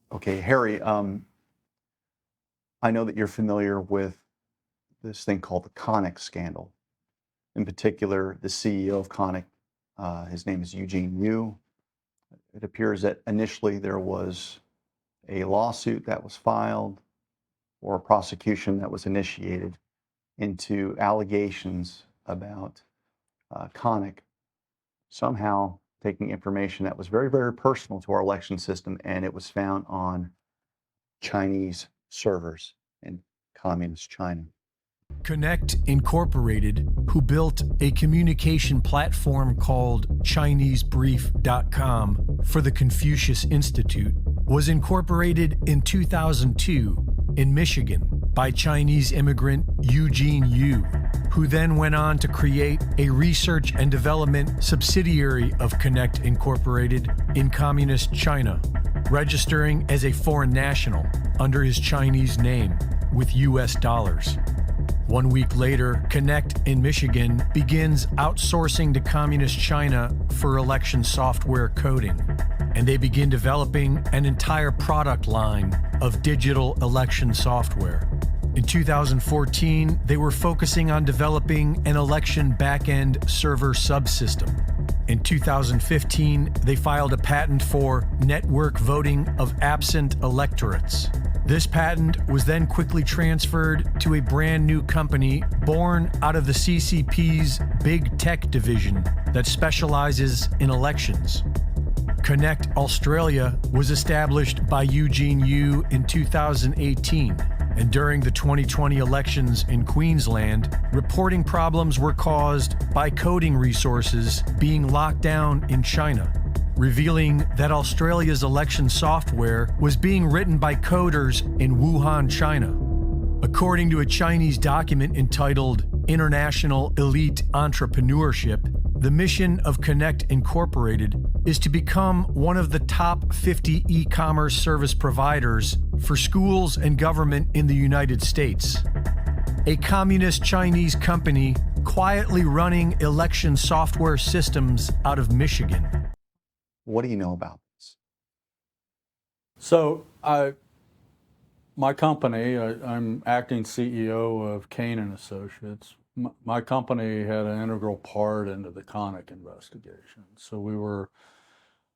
Okay, Harry, I know that you're familiar with this thing called the Conic scandal. In particular, the CEO of Conic, his name is Eugene Yu. It appears that initially there was a lawsuit that was filed or a prosecution that was initiated into allegations about Conic somehow taking information that was very, very personal to our election system, and it was found on Chinese servers in communist China. Konnech Incorporated, who built a communication platform called ChineseBrief.com for the Confucius Institute, was incorporated in 2002 in Michigan by Chinese immigrant Eugene Yu, who then went on to create a research and development subsidiary of Konnech Incorporated in communist China, registering as a foreign national under his Chinese name with US dollars. 1 week later, Konnech in Michigan begins outsourcing to communist China for election software coding, and they begin developing an entire product line of digital election software. In 2014, they were focusing on developing an election back-end server subsystem. In 2015, they filed a patent for network voting of absent electorates. This patent was then quickly transferred to a brand new company born out of the CCP's Big Tech division that specializes in elections. Konnech Australia was established by Eugene Yu in 2018, and during the 2020 elections in Queensland, reporting problems were caused by coding resources being locked down in China, revealing that Australia's election software was being written by coders in Wuhan, China. According to a Chinese document entitled International Elite Entrepreneurship, the mission of Konnech Incorporated is to become one of the top 50 e-commerce service providers for schools and government in the United States. A communist Chinese company quietly running election software systems out of Michigan. What do you know about this? So my company, I'm acting CEO of Kane and Associates. My company had an integral part into the Conic investigation. So we were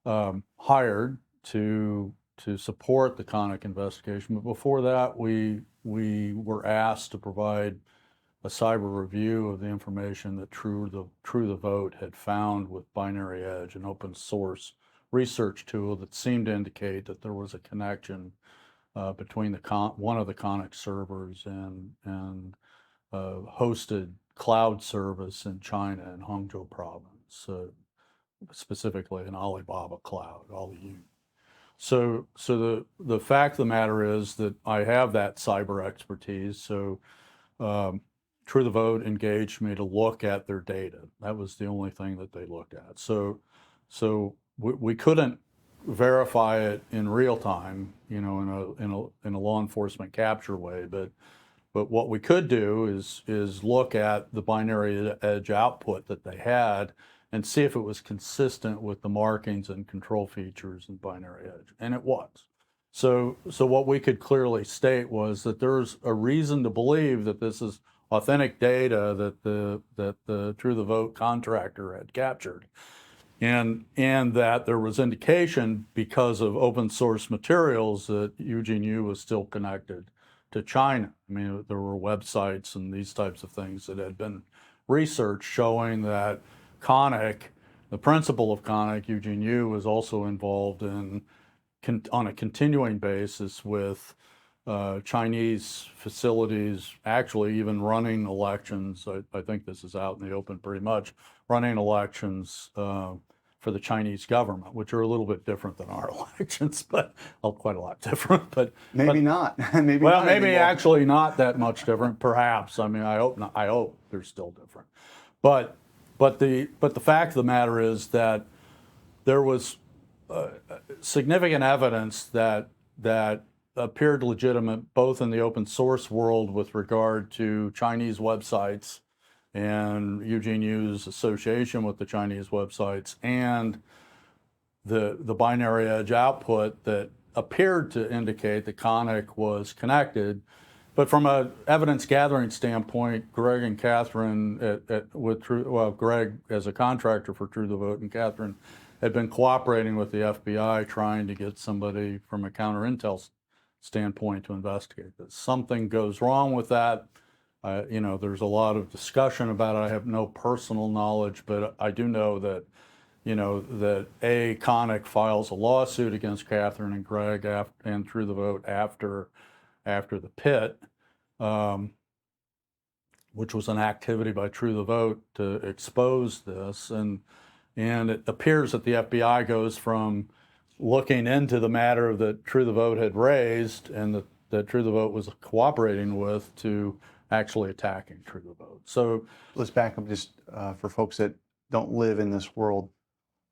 hired to support the Conic investigation. But before that, we were asked to provide a cyber review of the information that True the Vote had found with Binary Edge, an open source research tool that seemed to indicate that there was a connection between one of the Conic servers and hosted cloud service in China in Hangzhou province, specifically an Alibaba cloud, Aliyu. So the fact of the matter is that I have that cyber expertise. So True the Vote engaged me to look at their data. That was the only thing that they looked at. So we couldn't verify it in real time, in a law enforcement capture way, but what we could do is look at the binary edge output that they had and see if it was consistent with the markings and control features in binary edge, and it was. So what we could clearly state was that there's a reason to believe that this is authentic data that the True the Vote contractor had captured. And that there was indication because of open source materials that Eugene Yu was still connected to China. I mean, there were websites and these types of things that had been researched showing that Conic, the principal of Conic, Eugene Yu, was also involved in, on a continuing basis with Chinese facilities, actually even running elections. I think this is out in the open pretty much, running elections for the Chinese government, which are a little bit different than our elections, but quite a lot different. But not. Maybe actually not that much different. Perhaps. I mean, I hope not. I hope they're still different. But the fact of the matter is that there was significant evidence that appeared legitimate both in the open source world with regard to Chinese websites and Eugene Yu's association with the Chinese websites, and the binary edge output that appeared to indicate that Conic was connected. But from an evidence gathering standpoint, Greg and Catherine Greg as a contractor for True the Vote and Catherine had been cooperating with the FBI trying to get somebody from a counter intel standpoint to investigate this. Something goes wrong with that. There's a lot of discussion about it. I have no personal knowledge, but I do know that, that Conic files a lawsuit against Catherine and Greg and True the Vote after the pit, which was an activity by True the Vote to expose this. And it appears that the FBI goes from looking into the matter that True the Vote had raised and that True the Vote was cooperating with to actually attacking True the Vote. So let's back up just for folks that don't live in this world.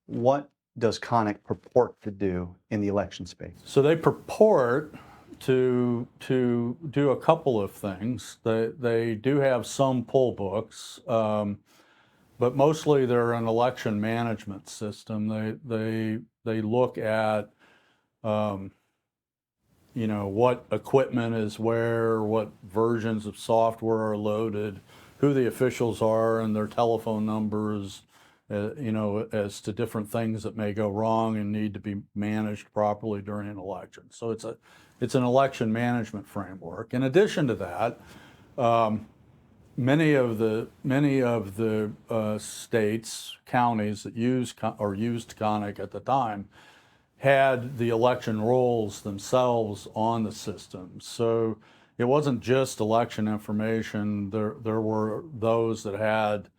What does Conic purport to do in the election space? So they purport to do a couple of things. They do have some poll books, but mostly they're an election management system. They look at what equipment is where, what versions of software are loaded, who the officials are, and their telephone numbers, as to different things that may go wrong and need to be managed properly during an election. So it's an election management framework. In addition to that, many of the states, counties that used Conic at the time had the election rolls themselves on the system. So it wasn't just election information. There were those that had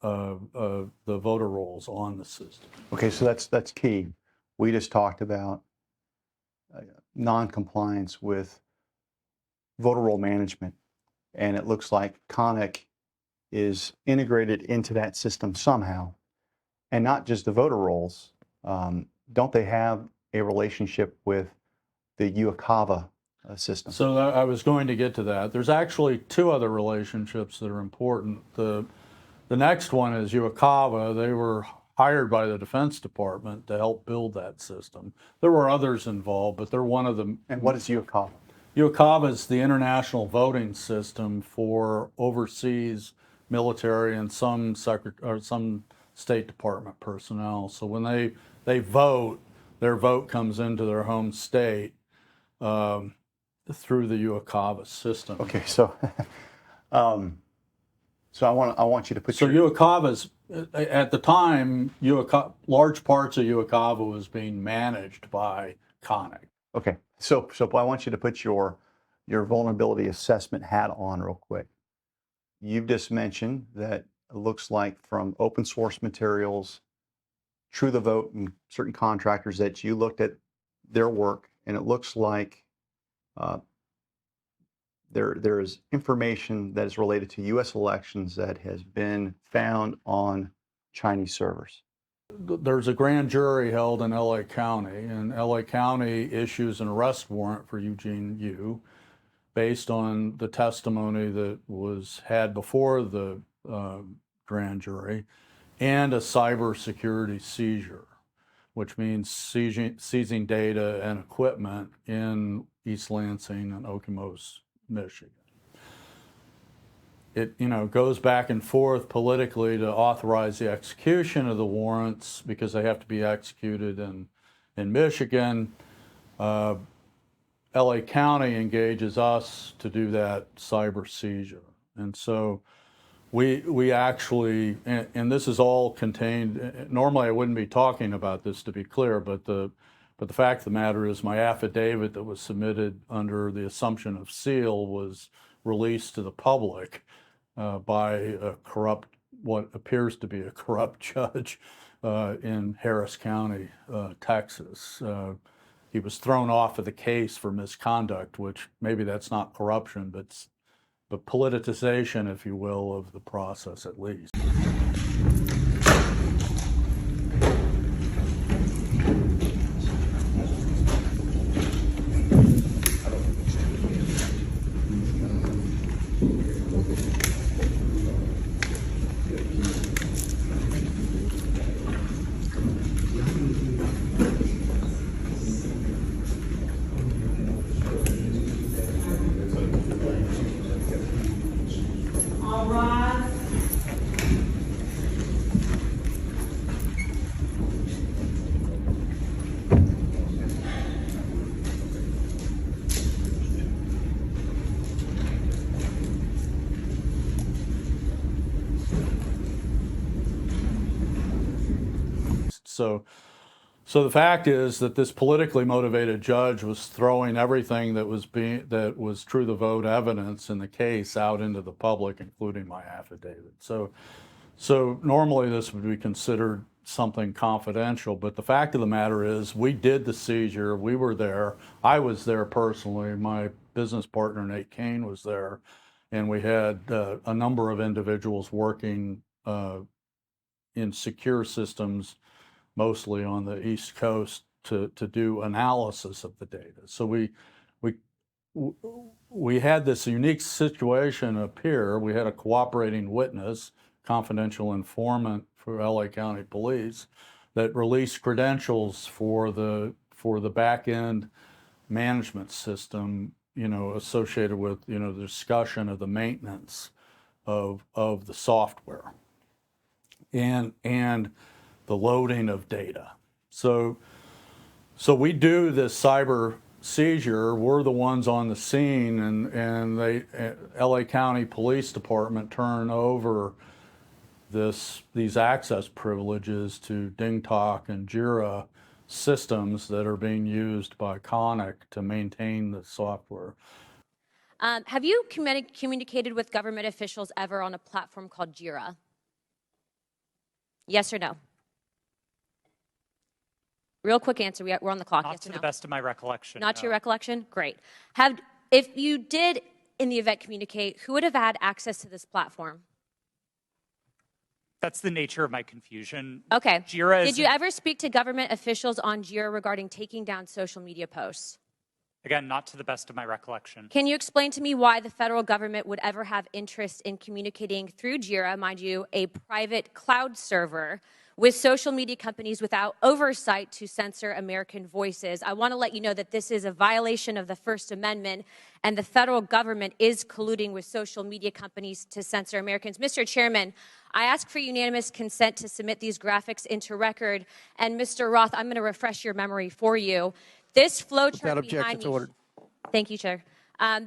the voter rolls on the system. Okay, so that's key. We just talked about non-compliance with voter roll management, and it looks like Conic is integrated into that system somehow, and not just the voter rolls. Don't they have a relationship with the HAVA system? So I was going to get to that. There's actually two other relationships that are important. The next one is HAVA. They were hired by the Defense Department to help build that system. There were others involved, but they're one of them. And what is HAVA? HAVA is the international voting system for overseas military and some State Department personnel. So when they vote, their vote comes into their home state through the HAVA system. Okay, so so I want you to put HAVA's at the time, large parts of HAVA was being managed by Conic. Okay, so I want you to put your vulnerability assessment hat on real quick. You've just mentioned that it looks like from open source materials, True the Vote, and certain contractors that you looked at their work, and it looks like there is information that is related to U.S. elections that has been found on Chinese servers. There's a grand jury held in LA County, and LA County issues an arrest warrant for Eugene Yu based on the testimony that was had before the grand jury and a cybersecurity seizure, which means seizing data and equipment in East Lansing and Okemos, Michigan. It goes back and forth politically to authorize the execution of the warrants because they have to be executed in Michigan. LA County engages us to do that cyber seizure. And so we actually, and this is all contained, normally I wouldn't be talking about this to be clear, but the fact of the matter is my affidavit that was submitted under the assumption of seal was released to the public by what appears to be a corrupt judge in Harris County, Texas. He was thrown off of the case for misconduct, which maybe that's not corruption, but politicization, if you will, of the process at least. So the fact is that this politically motivated judge was throwing everything that was true the vote evidence in the case out into the public, including my affidavit. So normally this would be considered something confidential, but the fact of the matter is we did the seizure. We were there. I was there personally. My business partner, Nate Kane, was there. And we had a number of individuals working in secure systems, mostly on the East Coast, to do analysis of the data. So we had this unique situation appear. We had a cooperating witness, confidential informant for LA County Police, that released credentials for the back end management system, associated with the discussion of the maintenance of the software and the loading of data. So we do this cyber seizure. We're the ones on the scene, and they LA County Police Department turn over these access privileges to DingTalk and Jira systems that are being used by Conic to maintain the software. Have you communicated with government officials ever on a platform called Jira? Yes or no? Real quick answer. We're on the clock. Not yes to or the no? best of my recollection. Not to your no. recollection? Great. If you did, in the event, communicate, who would have had access to this platform? That's the nature of my confusion. Okay. Jira is Did you ever speak to government officials on Jira regarding taking down social media posts? Again, not to the best of my recollection. Can you explain to me why the federal government would ever have interest in communicating through Jira, mind you, a private cloud server, with social media companies without oversight to censor American voices? I want to let you know that this is a violation of the First Amendment, and the federal government is colluding with social media companies to censor Americans. Mr. Chairman, I ask for unanimous consent to submit these graphics into record. And Mr. Roth, I'm going to refresh your memory for you. This flowchart behind me. Thank you, Chair.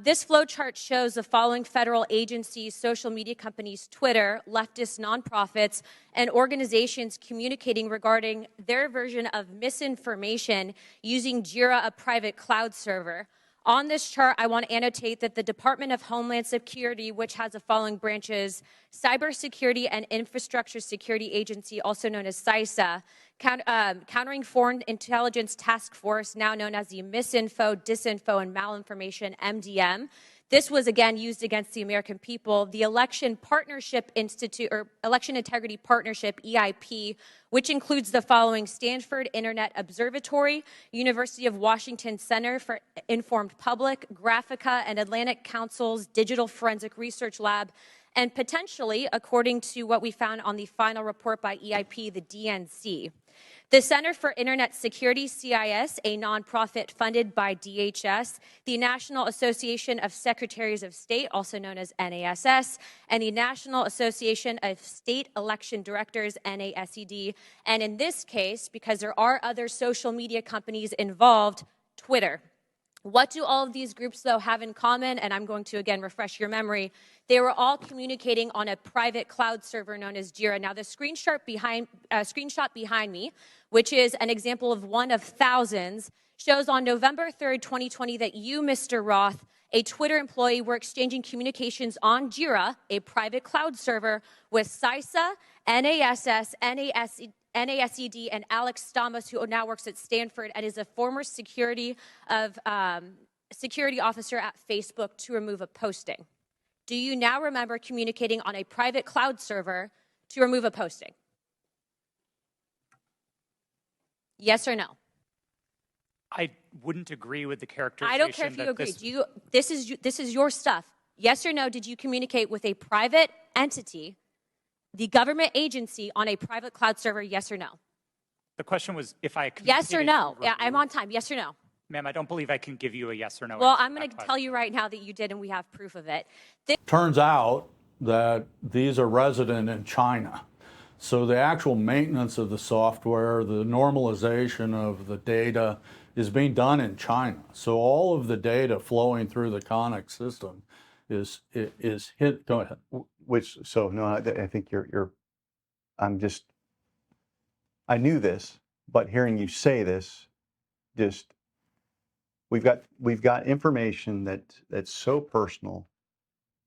This flowchart shows the following federal agencies, social media companies, Twitter, leftist nonprofits, and organizations communicating regarding their version of misinformation using Jira, a private cloud server. On this chart, I want to annotate that the Department of Homeland Security, which has the following branches: Cybersecurity and Infrastructure Security Agency, also known as CISA, Countering Foreign Intelligence Task Force, now known as the Misinfo, Disinfo, and Malinformation, MDM. This was, again, used against the American people. The Election Partnership Institute, or Election Integrity Partnership, EIP, which includes the following: Stanford Internet Observatory, University of Washington Center for Informed Public, Graphica, and Atlantic Council's Digital Forensic Research Lab, and potentially, according to what we found on the final report by EIP, the DNC. The Center for Internet Security, CIS, a nonprofit funded by DHS, the National Association of Secretaries of State, also known as NASS, and the National Association of State Election Directors, NASED, and in this case, because there are other social media companies involved, Twitter. What do all of these groups, though, have in common? And I'm going to, again, refresh your memory. They were all communicating on a private cloud server known as Jira. Now, the screenshot behind me, which is an example of one of thousands, shows on November 3rd, 2020, that you, Mr. Roth, a Twitter employee, were exchanging communications on Jira, a private cloud server, with CISA, NASS, NASED, and Alex Stamos, who now works at Stanford and is a former security officer at Facebook, to remove a posting. Do you now remember communicating on a private cloud server to remove a posting? Yes or no? I wouldn't agree with the characterization. I don't care if you agree. This is your stuff. Yes or no, did you communicate with a private entity, the government agency, on a private cloud server? Yes or no? The question was if I Yes or no? Yeah, I'm on time. Yes or no? Ma'am, I don't believe I can give you a yes or no. Well, I'm going to tell you right now that you did, and we have proof of it. Turns out that these are resident in China. So the actual maintenance of the software, the normalization of the data is being done in China. So all of the data flowing through the Conic system is hit. Go ahead. No, I think I knew this, But hearing you say this, just we've got information that's so personal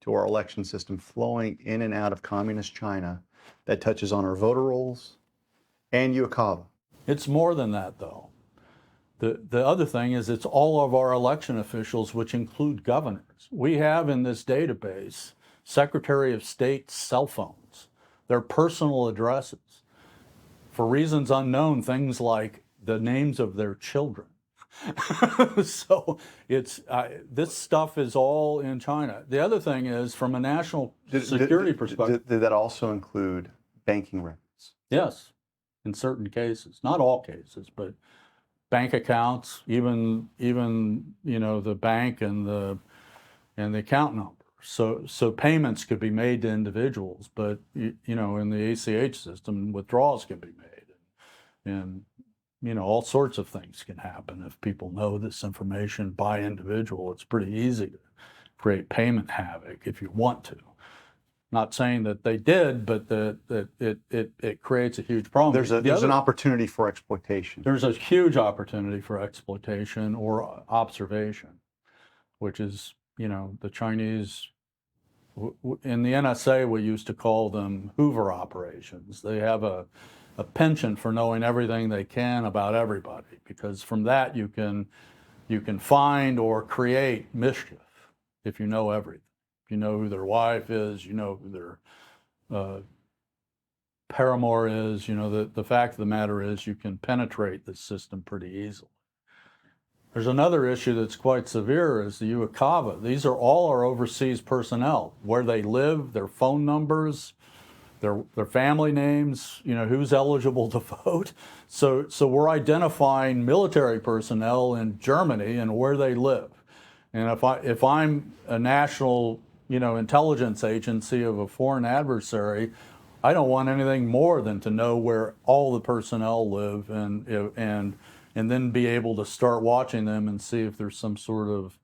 to our election system flowing in and out of communist China that touches on our voter rolls and HAVA. It's more than that, though. The other thing is it's all of our election officials, which include governors. We have in this database Secretary of State's cell phones, their personal addresses, for reasons unknown, things like the names of their children. So it's this stuff is all in China. The other thing is, from a national security perspective, Did that also include banking records? yes, in certain cases, not all cases, but bank accounts, even the bank and the account number. So payments could be made to individuals, but in the ACH system, withdrawals can be made, and all sorts of things can happen if people know this information by individual. It's pretty easy to create payment havoc if you want to. Not saying that they did, but that it creates a huge problem. There's an opportunity for exploitation. There's a huge opportunity for exploitation or observation, which is, the Chinese, in the NSA, we used to call them Hoover operations. They have a penchant for knowing everything they can about everybody, because from that you can find or create mischief if you know everything. You know who their wife is, you know who their paramour is. The fact of the matter is you can penetrate the system pretty easily. There's another issue that's quite severe is the HAVA. These are all our overseas personnel, where they live, their phone numbers, their family names, who's eligible to vote. So we're identifying military personnel in Germany and where they live. And if I'm a national intelligence agency of a foreign adversary, I don't want anything more than to know where all the personnel live and then be able to start watching them and see if there's some sort of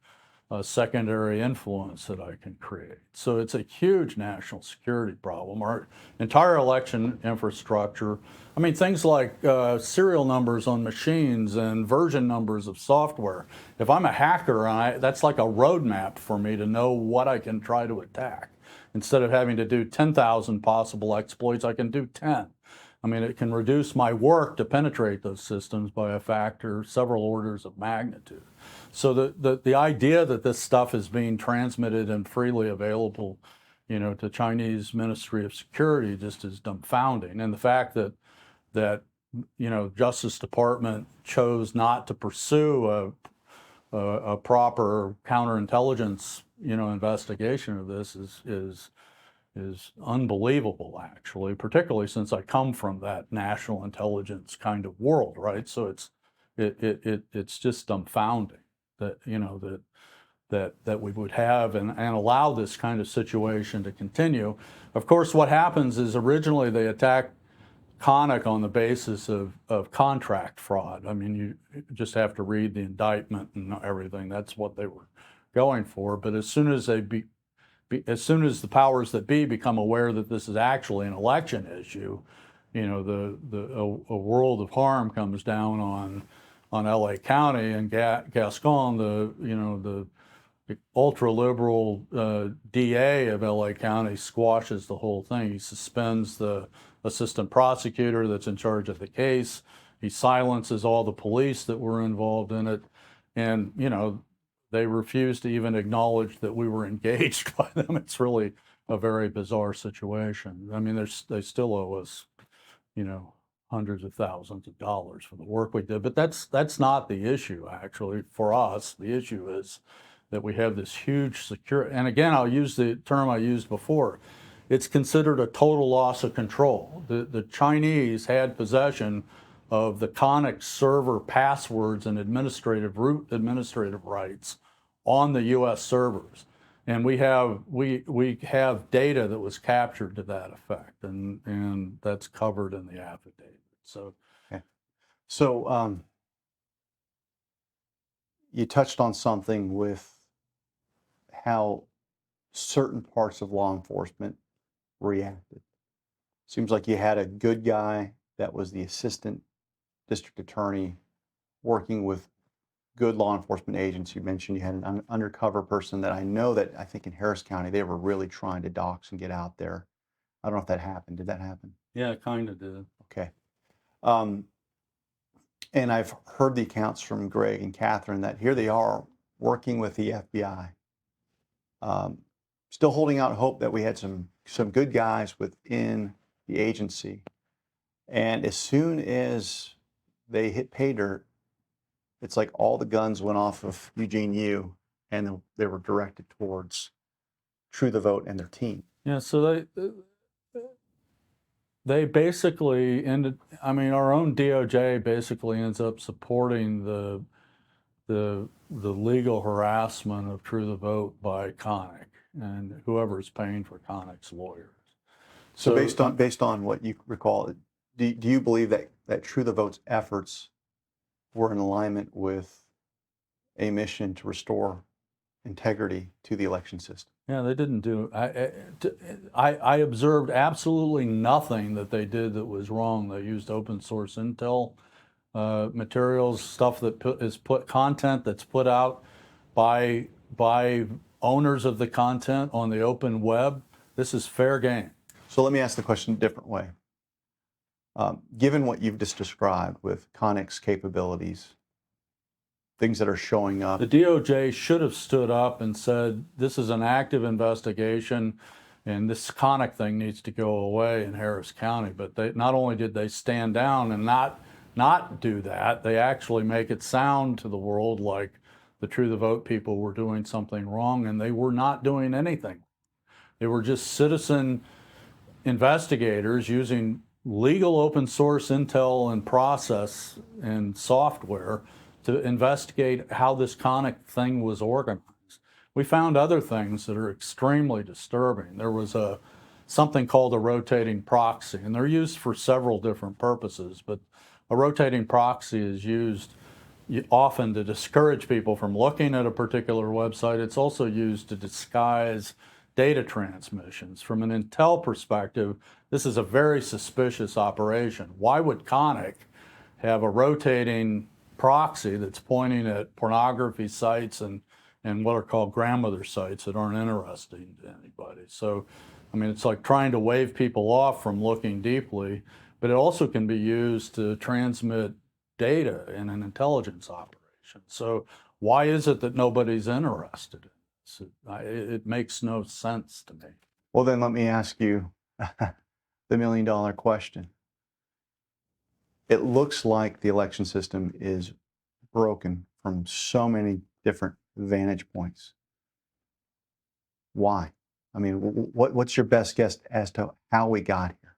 secondary influence that I can create. So it's a huge national security problem. Our entire election infrastructure, things like serial numbers on machines and version numbers of software. If I'm a hacker, that's like a roadmap for me to know what I can try to attack. Instead of having to do 10,000 possible exploits, I can do 10. It can reduce my work to penetrate those systems by a factor, several orders of magnitude. So the idea that this stuff is being transmitted and freely available, to Chinese Ministry of Security just is dumbfounding. And the fact that Justice Department chose not to pursue a proper counterintelligence, investigation of this is unbelievable, actually, particularly since I come from that national intelligence kind of world, right? So it's just dumbfounding that we would have and allow this kind of situation to continue. Of course, what happens is originally they attacked Conic on the basis of contract fraud. You just have to read the indictment and everything. That's what they were going for. But as soon as the powers that be become aware that this is actually an election issue, a world of harm comes down on LA County, and Gascon, the ultra-liberal DA of LA County, squashes the whole thing. He suspends the assistant prosecutor that's in charge of the case. He silences all the police that were involved in it. And, they refuse to even acknowledge that we were engaged by them. It's really a very bizarre situation. They still owe us, hundreds of thousands of dollars for the work we did. But that's not the issue, actually, for us. The issue is that we have this huge security. And again, I'll use the term I used before. It's considered a total loss of control. The Chinese had possession of the Conic server passwords and administrative rights on the U.S. servers, and we have data that was captured to that effect, and that's covered in the affidavit. So, okay. So you touched on something with how certain parts of law enforcement reacted. Seems like you had a good guy that was the assistant district attorney working with good law enforcement agents. You mentioned you had an undercover person that I think in Harris County, they were really trying to dox and get out there. I don't know if that happened. Did that happen? Yeah, kind of did. Okay. And I've heard the accounts from Greg and Catherine that here they are working with the FBI, still holding out hope that we had some good guys within the agency. And as soon as they hit pay dirt, it's like all the guns went off of Eugene Yu, and they were directed towards True the Vote and their team. Yeah, so they basically ended. I mean, our own DOJ basically ends up supporting the legal harassment of True the Vote by Conic and whoever's paying for Conic's lawyers. So based on what you recall, do you believe that True the Vote's efforts were in alignment with a mission to restore integrity to the election system? Yeah, they didn't do. I observed absolutely nothing that they did that was wrong. They used open source intel materials, stuff that content that's put out by owners of the content on the open web. This is fair game. So let me ask the question a different way. Given what you've just described with Connick's capabilities, things that are showing up. The DOJ should have stood up and said, this is an active investigation and this Conic thing needs to go away in Harris County. But they not only did they stand down and not do that, they actually make it sound to the world like the True the Vote people were doing something wrong, and they were not doing anything. They were just citizen investigators using legal open source intel and process and software to investigate how this Conic thing was organized. We found other things that are extremely disturbing. There was something called a rotating proxy, and they're used for several different purposes, but a rotating proxy is used often to discourage people from looking at a particular website. It's also used to disguise data transmissions. From an intel perspective, this is a very suspicious operation. Why would Conic have a rotating proxy that's pointing at pornography sites and what are called grandmother sites that aren't interesting to anybody? So, I mean, it's like trying to wave people off from looking deeply, but it also can be used to transmit data in an intelligence operation. So why is it that nobody's interested in this? It makes no sense to me. Well, then let me ask you the million-dollar question. It looks like the election system is broken from so many different vantage points. Why? I mean, what's your best guess as to how we got here?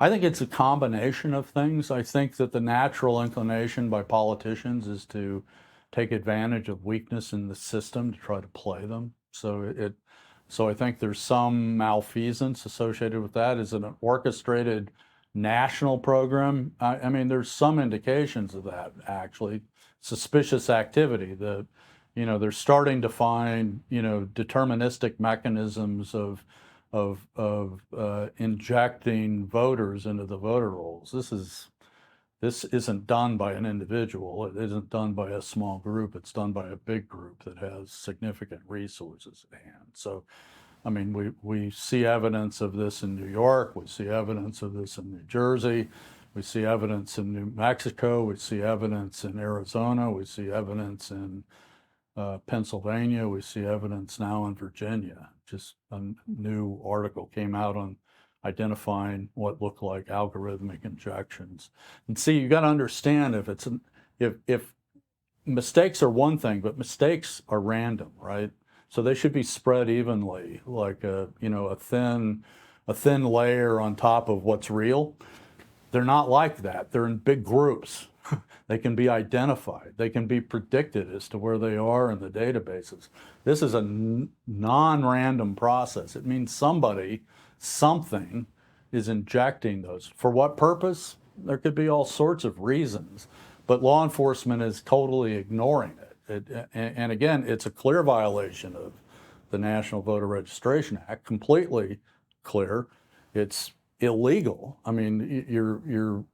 I think it's a combination of things. I think that the natural inclination by politicians is to take advantage of weakness in the system to try to play them. So I think there's some malfeasance associated with that. Is it an orchestrated national program? I mean, there's some indications of that, actually. Suspicious activity. They're starting to find, deterministic mechanisms of injecting voters into the voter rolls. This isn't done by an individual. It isn't done by a small group. It's done by a big group that has significant resources at hand. So, I mean, we see evidence of this in New York. We see evidence of this in New Jersey. We see evidence in New Mexico. We see evidence in Arizona. We see evidence in Pennsylvania. We see evidence now in Virginia. Just a new article came out on identifying what look like algorithmic injections. And see, you got to understand if mistakes are one thing, but mistakes are random, right? So they should be spread evenly, like a thin layer on top of what's real. They're not like that. They're in big groups. They can be identified. They can be predicted as to where they are in the databases. This is a non-random process. It means something is injecting those. For what purpose? There could be all sorts of reasons, but law enforcement is totally ignoring it. And again, it's a clear violation of the National Voter Registration Act, completely clear. It's illegal. I mean,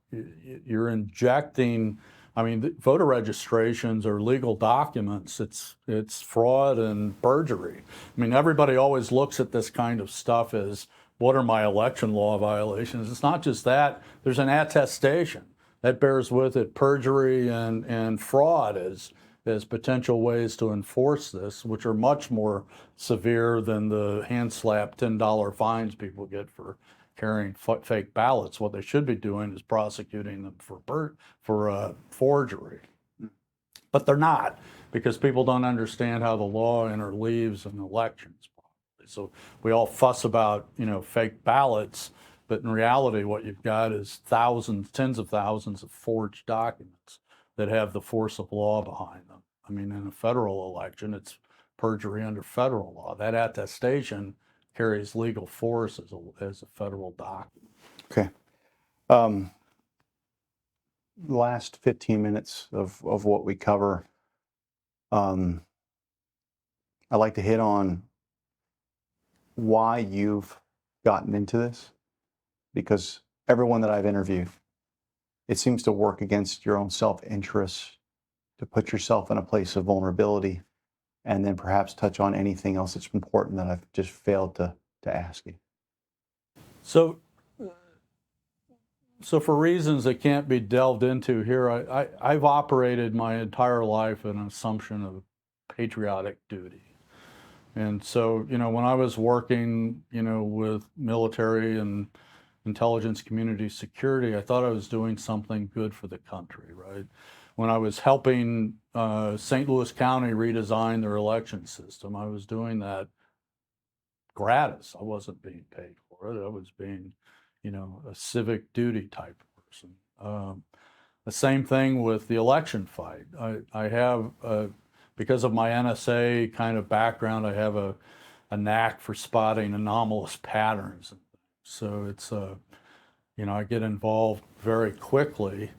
you're injecting. I mean, voter registrations are legal documents. It's fraud and perjury. I mean, everybody always looks at this kind of stuff as, what are my election law violations? It's not just that. There's an attestation that bears with it perjury and fraud as potential ways to enforce this, which are much more severe than the hand slap $10 fines people get for carrying fake ballots. What they should be doing is prosecuting them for forgery. But they're not, because people don't understand how the law interleaves in elections. So we all fuss about, fake ballots, but in reality, what you've got is thousands, tens of thousands of forged documents that have the force of law behind them. I mean, in a federal election, it's perjury under federal law. That attestation carries legal force as a federal document. Okay. Last 15 minutes of what we cover, I'd like to hit on why you've gotten into this, because everyone that I've interviewed, it seems to work against your own self-interest to put yourself in a place of vulnerability, and then perhaps touch on anything else that's important that I've just failed to ask you. So for reasons that can't be delved into here, I've operated my entire life in an assumption of patriotic duty. And so, when I was working, with military and intelligence community security, I thought I was doing something good for the country, right? When I was helping St. Louis County redesign their election system, I was doing that gratis. I wasn't being paid for it. I was being, a civic duty type of person. The same thing with the election fight. I have, because of my NSA kind of background, I have a knack for spotting anomalous patterns. So it's, I get involved very quickly.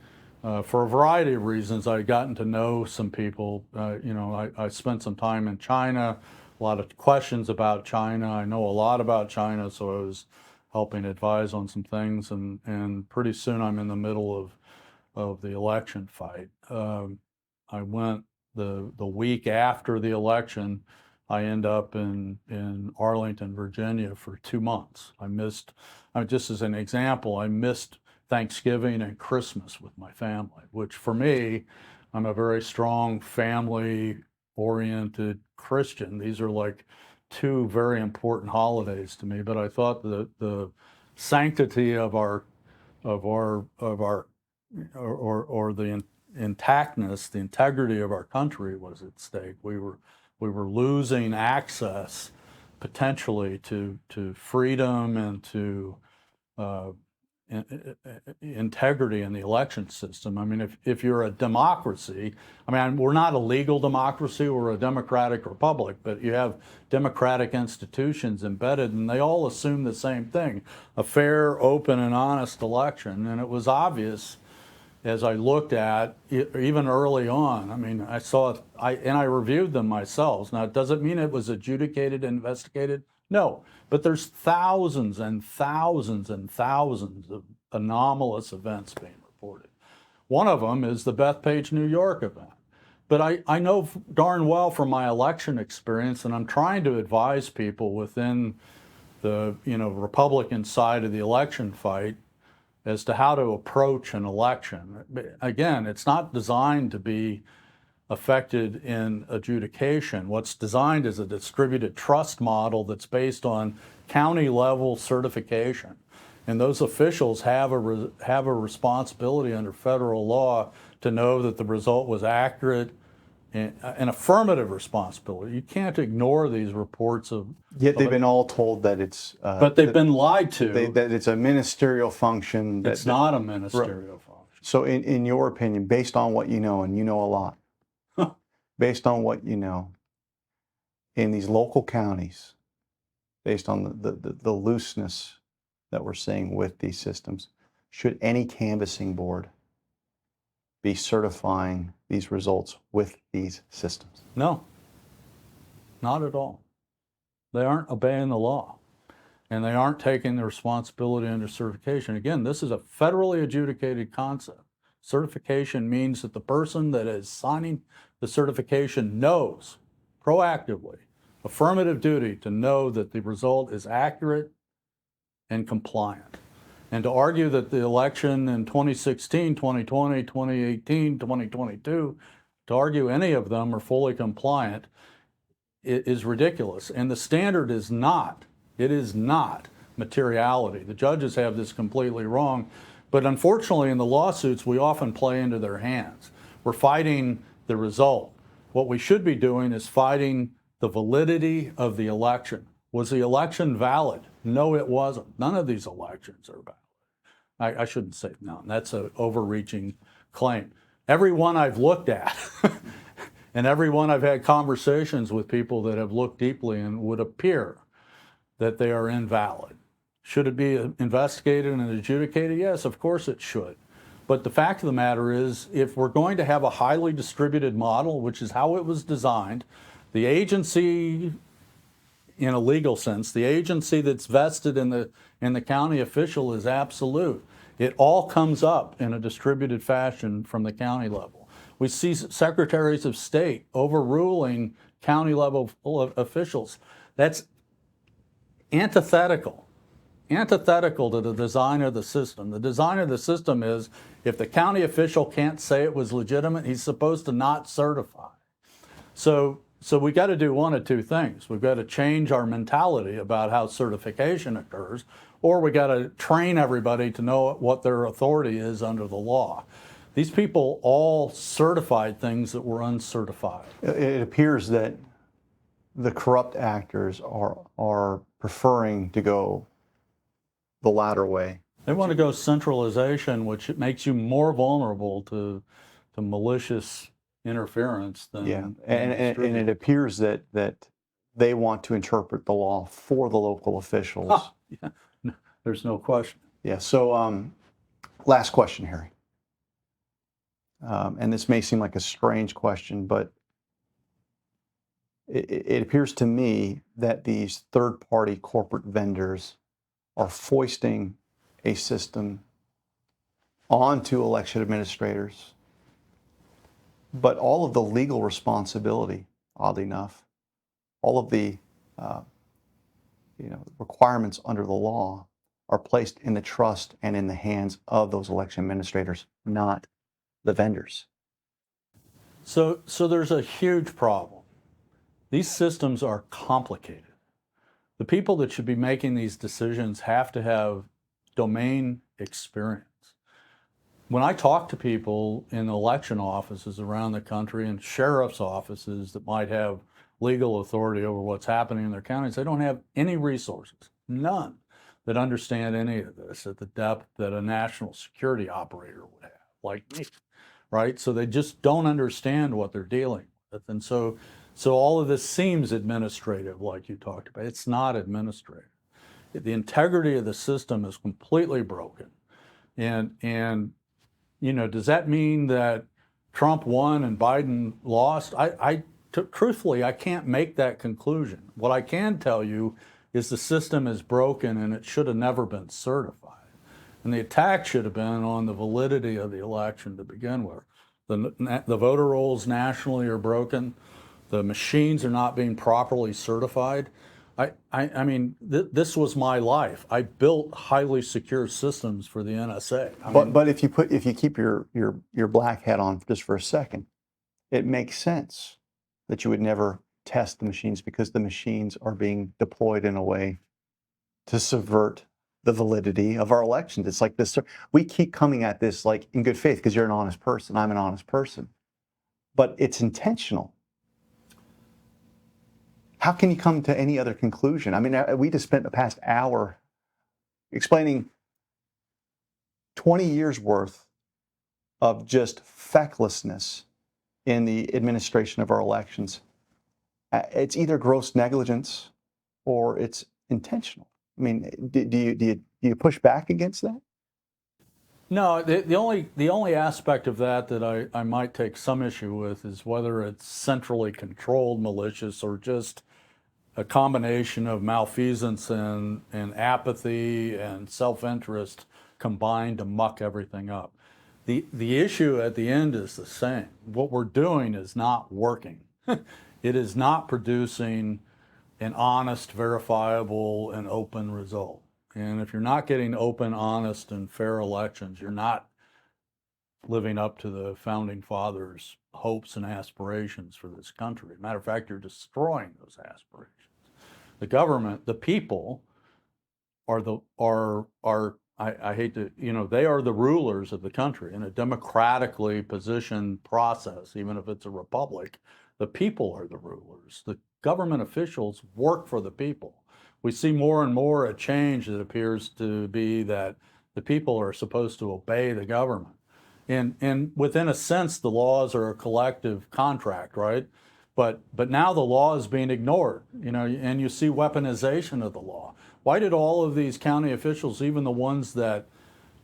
For a variety of reasons. I'd gotten to know some people. I spent some time in China, a lot of questions about China. I know a lot about China, so I was helping advise on some things, and pretty soon I'm in the middle of the election fight. I went the week after the election. I end up in Arlington, Virginia for 2 months. Just as an example, I missed Thanksgiving and Christmas with my family, which for me, I'm a very strong family-oriented Christian. These are like 2 very important holidays to me, but I thought the sanctity of our or the intactness, the integrity of our country was at stake. We were losing access potentially to freedom and to integrity in the election system. I mean, if you're a democracy, we're not a legal democracy, we're a democratic republic, but you have democratic institutions embedded, and they all assume the same thing, a fair, open, and honest election. And it was obvious as I looked at it, even early on. I reviewed them myself. Now, it doesn't mean it was adjudicated, investigated. No, but there's thousands and thousands and thousands of anomalous events being reported. One of them is the Bethpage, New York event. But I know darn well from my election experience, and I'm trying to advise people within the Republican side of the election fight as to how to approach an election. Again, it's not designed to be affected in adjudication. What's designed is a distributed trust model that's based on county level certification. And those officials have a responsibility under federal law to know that the result was accurate, an affirmative responsibility. You can't ignore these reports of... Yet they've been all told that it's... but they've been lied to. That it's a ministerial function. It's not a ministerial function. So in your opinion, based on what you know, and you know a lot, based on what you know, in these local counties, based on the looseness that we're seeing with these systems, should any canvassing board be certifying these results with these systems? No, not at all. They aren't obeying the law. and they aren't taking the responsibility under certification. Again, this is a federally adjudicated concept. Certification means that the person that is signing the certification knows proactively, affirmative duty to know that the result is accurate and compliant. And to argue that the election in 2016, 2020, 2018, 2022, to argue any of them are fully compliant is ridiculous. And the standard is not, it is not materiality. The judges have this completely wrong. But unfortunately, in the lawsuits, we often play into their hands. We're fighting the result. What we should be doing is fighting the validity of the election. Was the election valid? No, it wasn't. None of these elections are valid. I shouldn't say none. That's an overreaching claim. Every one I've looked at, and every one I've had conversations with people that have looked deeply and would appear that they are invalid. Should it be investigated and adjudicated? Yes, of course it should. But the fact of the matter is, if we're going to have a highly distributed model, which is how it was designed, the agency, in a legal sense, the agency that's vested in the county official is absolute. It all comes up in a distributed fashion from the county level. We see secretaries of state overruling county level officials. That's antithetical to the design of the system. The design of the system is, if the county official can't say it was legitimate, he's supposed to not certify. So we got to do one of two things. We've got to change our mentality about how certification occurs, or we got to train everybody to know what their authority is under the law. These people all certified things that were uncertified. It appears that the corrupt actors are preferring to go the latter way. They want to go centralization, which makes you more vulnerable to malicious interference than and it appears that they want to interpret the law for the local officials. Yeah. No, there's no question. Yeah. So, last question, Harry. And this may seem like a strange question, but it appears to me that these third-party corporate vendors are foisting a system onto election administrators, but all of the legal responsibility, oddly enough, all of the requirements under the law are placed in the trust and in the hands of those election administrators, not the vendors. So there's a huge problem. These systems are complicated. The people that should be making these decisions have to have domain experience. When I talk to people in election offices around the country and sheriff's offices that might have legal authority over what's happening in their counties, they don't have any resources, none, that understand any of this at the depth that a national security operator would have, like me, right? So they just don't understand what they're dealing with. And so all of this seems administrative, like you talked about. It's not administrative. The integrity of the system is completely broken. And does that mean that Trump won and Biden lost? Truthfully, I can't make that conclusion. What I can tell you is the system is broken and it should have never been certified. And the attack should have been on the validity of the election to begin with. The voter rolls nationally are broken. The machines are not being properly certified. I mean, this was my life. I built highly secure systems for the NSA. But if you keep your black hat on just for a second, it makes sense that you would never test the machines, because the machines are being deployed in a way to subvert the validity of our elections. It's like this. We keep coming at this like in good faith because you're an honest person. I'm an honest person, but it's intentional. How can you come to any other conclusion? I mean, we just spent the past hour explaining 20 years worth of just fecklessness in the administration of our elections. It's either gross negligence or it's intentional. I mean, do you push back against that? No, the only aspect of that I might take some issue with is whether it's centrally controlled malicious or just a combination of malfeasance and apathy and self-interest combined to muck everything up. The issue at the end is the same. What we're doing is not working. It is not producing an honest, verifiable, and open result. And if you're not getting open, honest, and fair elections, you're not living up to the founding fathers' hopes and aspirations for this country. Matter of fact, you're destroying those aspirations. The government, the people, I hate to, they are the rulers of the country in a democratically positioned process. Even if it's a republic, the people are the rulers. The government officials work for the people. We see more and more a change that appears to be that the people are supposed to obey the government. And within a sense, the laws are a collective contract, right? But now the law is being ignored, and you see weaponization of the law. Why did all of these county officials, even the ones that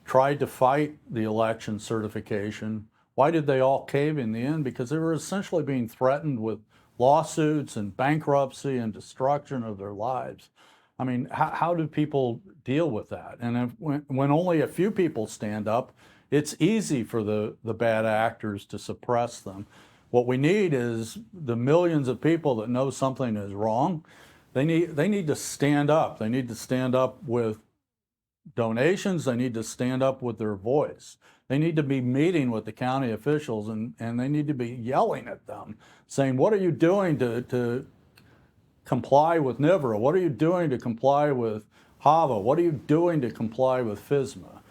tried to fight the election certification, why did they all cave in the end? Because they were essentially being threatened with lawsuits and bankruptcy and destruction of their lives. I mean, how do people deal with that? And when only a few people stand up, it's easy for the bad actors to suppress them. What we need is the millions of people that know something is wrong. They need to stand up. They need to stand up with donations. They need to stand up with their voice. They need to be meeting with the county officials, and they need to be yelling at them, saying, what are you doing to comply with NIVRA? What are you doing to comply with HAVA? What are you doing to comply with FSMA?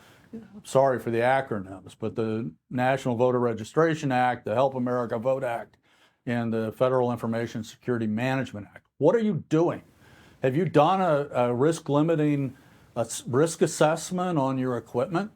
Sorry for the acronyms, but the National Voter Registration Act, the Help America Vote Act, and the Federal Information Security Management Act. What are you doing? Have you done a risk assessment on your equipment?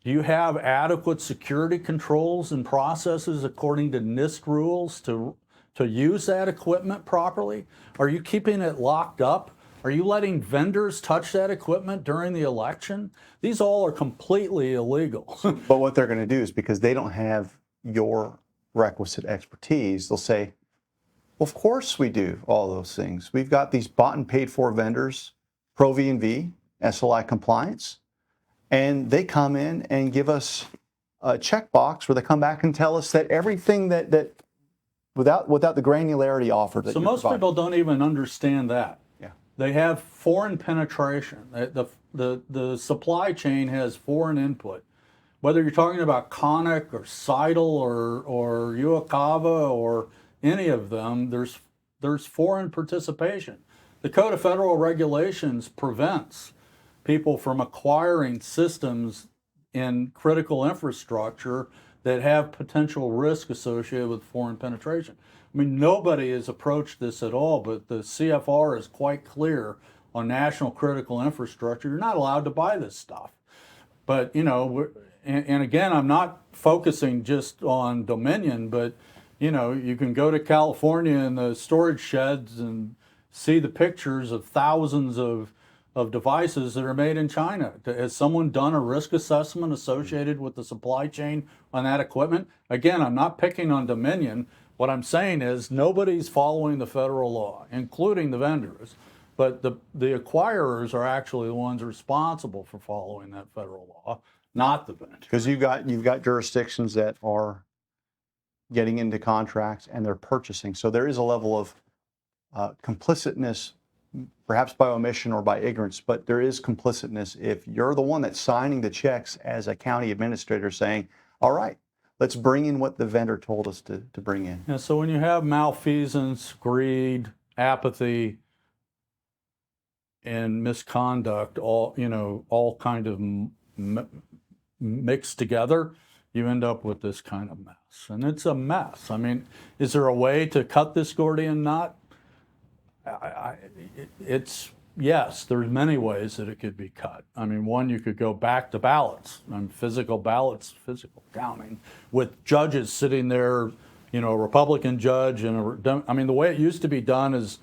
Do you have adequate security controls and processes according to NIST rules to use that equipment properly? Are you keeping it locked up? Are you letting vendors touch that equipment during the election? These all are completely illegal. But what they're going to do is, because they don't have your requisite expertise, they'll say, well, of course we do all those things. We've got these bought and paid for vendors, Pro V&V, SLI compliance, and they come in and give us a checkbox where they come back and tell us that everything that without the granularity offered. So most people don't even understand that. Yeah. They have foreign penetration. The supply chain has foreign input. Whether you're talking about Conic or Seidel or HAVA or any of them, there's foreign participation. The Code of Federal Regulations prevents people from acquiring systems in critical infrastructure that have potential risk associated with foreign penetration. I mean, nobody has approached this at all, but the CFR is quite clear on national critical infrastructure. You're not allowed to buy this stuff. But, and again, I'm not focusing just on Dominion, but, you can go to California in the storage sheds and see the pictures of thousands of devices that are made in China. Has someone done a risk assessment associated with the supply chain on that equipment? Again, I'm not picking on Dominion. What I'm saying is nobody's following the federal law, including the vendors. But the acquirers are actually the ones responsible for following that federal law, not the vendors. Because you've got jurisdictions that are getting into contracts and they're purchasing. So there is a level of complicitness, perhaps by omission or by ignorance, but there is complicitness if you're the one that's signing the checks as a county administrator saying, all right, let's bring in what the vendor told us to bring in. Yeah, so when you have malfeasance, greed, apathy, and misconduct, all kind of mixed together, you end up with this kind of mess. And it's a mess. I mean, is there a way to cut this Gordian knot? Yes, there's many ways that it could be cut. I mean, one, you could go back to ballots, physical ballots, physical counting, with judges sitting there, a Republican judge and the way it used to be done is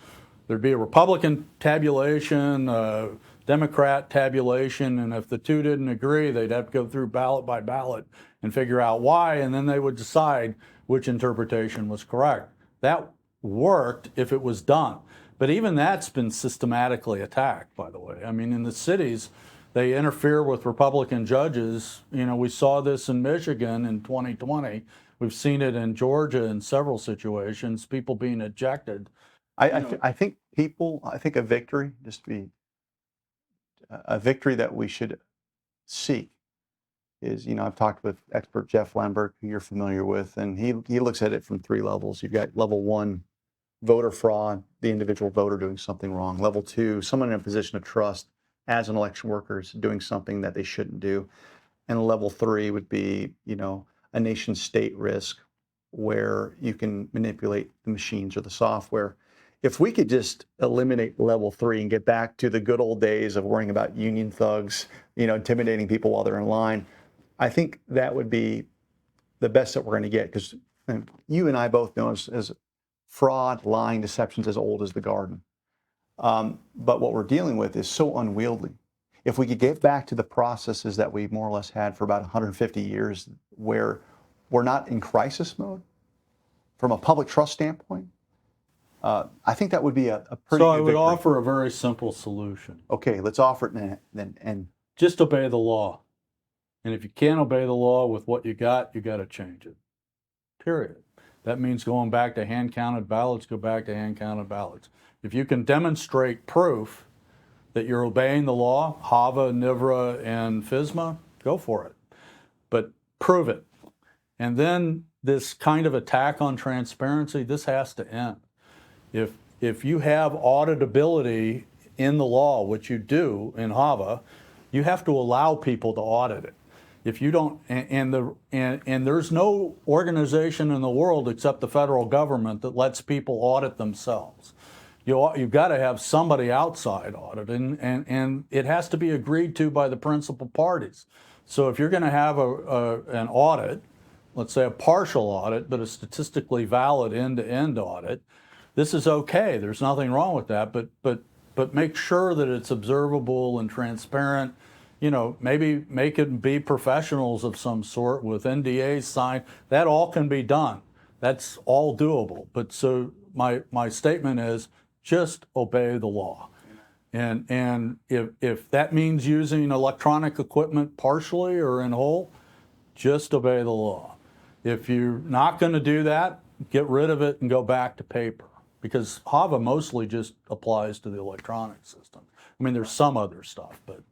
there'd be a Republican tabulation, a Democrat tabulation, and if the two didn't agree, they'd have to go through ballot by ballot and figure out why, and then they would decide which interpretation was correct. That worked if it was done. But even that's been systematically attacked, by the way. I mean, in the cities, they interfere with Republican judges. You know, we saw this in Michigan in 2020. We've seen it in Georgia in several situations, people being ejected. I think a victory, just to be a victory that we should seek is, I've talked with expert Jeff Lemberg, who you're familiar with, and he looks at it from 3 levels. You've got level 1, voter fraud, the individual voter doing something wrong. Level 2, someone in a position of trust as an election worker is doing something that they shouldn't do. And level 3 would be, a nation state risk where you can manipulate the machines or the software. If we could just eliminate level 3 and get back to the good old days of worrying about union thugs, intimidating people while they're in line, I think that would be the best that we're going to get, because you and I both know as fraud, lying, deception's as old as the garden. But what we're dealing with is so unwieldy. If we could get back to the processes that we more or less had for about 150 years, where we're not in crisis mode from a public trust standpoint, I think that would be a pretty So good I would victory. offer a very simple solution. Okay, let's offer it and Just obey the law. And if you can't obey the law with what you got to change it. Period. That means going back to hand-counted ballots, go back to hand-counted ballots. If you can demonstrate proof that you're obeying the law, HAVA, NIVRA, and FSMA, go for it. But prove it. And then this kind of attack on transparency, this has to end. If you have auditability in the law, which you do in HAVA, you have to allow people to audit it. If you don't, and there's no organization in the world except the federal government that lets people audit themselves. You've got to have somebody outside auditing, and it has to be agreed to by the principal parties. So if you're going to have an audit, let's say a partial audit, but a statistically valid end-to-end audit, this is okay. There's nothing wrong with that, but make sure that it's observable and transparent. Maybe make it be professionals of some sort with NDAs signed. That all can be done. That's all doable. But so my statement is just obey the law. And if that means using electronic equipment partially or in whole, just obey the law. If you're not going to do that, get rid of it and go back to paper, because HAVA mostly just applies to the electronic system. I mean, there's some other stuff, but